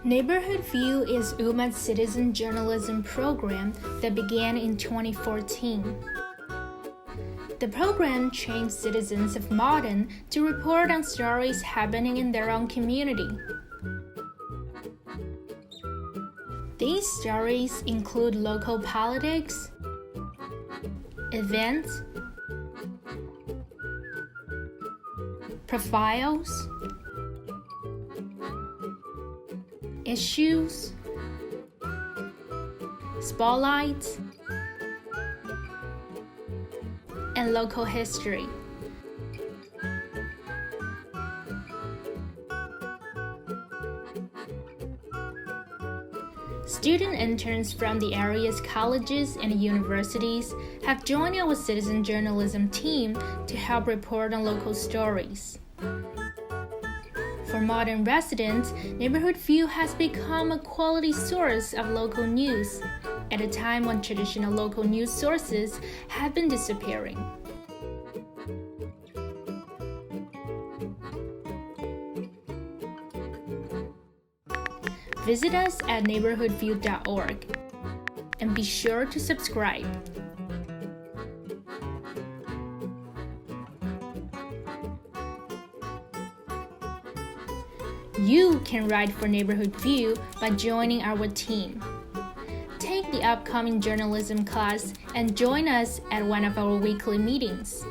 Neighborhood View is UMA's citizen journalism program that began in 2014. The program trains citizens of Malden to report on stories happening in their own community. These stories include local politics, events, profiles, issues, spotlights, and local history. Student interns from the area's colleges and universities have joined our citizen journalism team to help report on local stories. For Malden residents, Neighborhood View has become a quality source of local news at a time when traditional local news sources have been disappearing. Visit us at neighborhoodview.org and be sure to subscribe. You can write for Neighborhood View by joining our team. Take the upcoming journalism class and join us at one of our weekly meetings.